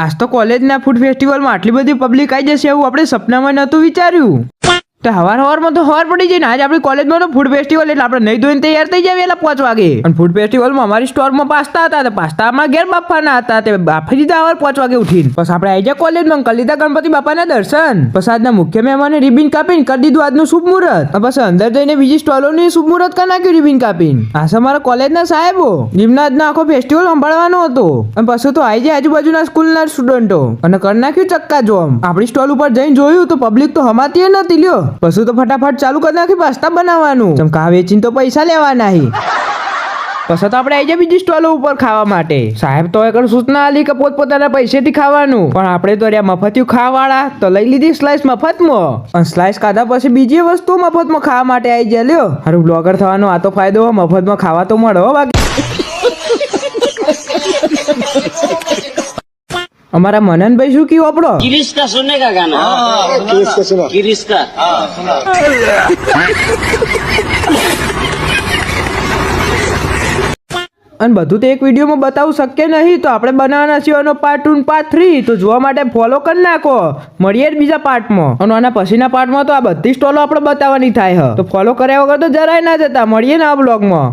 આજ તો કોલેજના ફૂડ ફેસ્ટિવલમાં આટલી બધી પબ્લિક આવી જશે એવું આપણે સપનામાં નહોતું વિચાર્યું. તો હવાર તો ખબર પડી જાય ને આજ આપણી કોલેજમાં તો ફૂડ ફેસ્ટિવલ એટલે આપણે નહીં ધોઈને તૈયાર થઈ જાય વેલા 5 વાગે. અને ફૂડ ફેસ્ટિવલમાં અમારી સ્ટોરમાં પાસ્તા હતા તો પાસ્તા અમારા ઘેર બાફવાના હતા તે બાફી દીધા હવાર 5 વાગે ઉઠીને. પછી આપણે આવી જાય કોલેજમાં કરી લીધા ગણપતિ બાપાના દર્શન. પછી આજના મુખ્ય મહેમાને રિબિન કાપીને કરી દીધું આજનું શુભ મુહૂર્ત. પછી અંદર જઈને બીજી સ્ટોલોની શુભ મુહૂર્ત કરી નાખ્યું રિબિન કાપીને. આ છે અમારા કોલેજના સાહેબો જેમના આજનો આખો ફેસ્ટિવલ સંભાળવાનો હતો. અને પછી તો આવી જાય આજુબાજુના સ્કૂલના સ્ટુડન્ટો અને કરી નાખ્યું ચક્કા જોમ. આપણી સ્ટોલ ઉપર જઈને જોયું તો પબ્લિક તો હમાતી નથી લ્યો. પછી તો ફટાફટ ચાલુ કરી નાખી પાસ્તા બનાવવાનું. ચમકા વેચીને તો પૈસા લેવા નહીં. પછી તો આપણે આવી જાય બીજી સ્ટોલો ઉપર ખાવા માટે. સાહેબ તો એકર સૂચના આલી કે પોતપોતાના પૈસેથી ખાવાનું. પણ આપણે તો રહ્યા મફતિયું ખાવાવાળા તો લઈ લીધી સ્લાઇસ મફતમાં. અને સ્લાઇસ ખાધા પછી બીજી વસ્તુ મફતમાં ખાવા માટે આવી જાય લ્યો. હારું બ્લોગર થવાનો આ તો ફાયદો મફતમાં ખાવા તો મળે હો બાકી. हमारा मनन भाई शू क्यों अपड़ो गिरीश का सुनने का गाना गिरीश का सुना गिरीश का અને બધું તો એક વિડીયોમાં બતાવું શક્ય નહીં તો આપણે બનાવવાના છીએ એનો પાર્ટ 2 પાર્ટ 3 તો જોવા માટે ફોલો કરી નાખો. મળીએ જ બીજા પાર્ટમાં. અને આના પછીના પાર્ટમાં તો આ બધી સ્ટોલો આપણે બતાવવાની થાય તો ફોલો કર્યા વગર તો જરાય ના જતા. મળીએ ને આ બ્લોગમાં.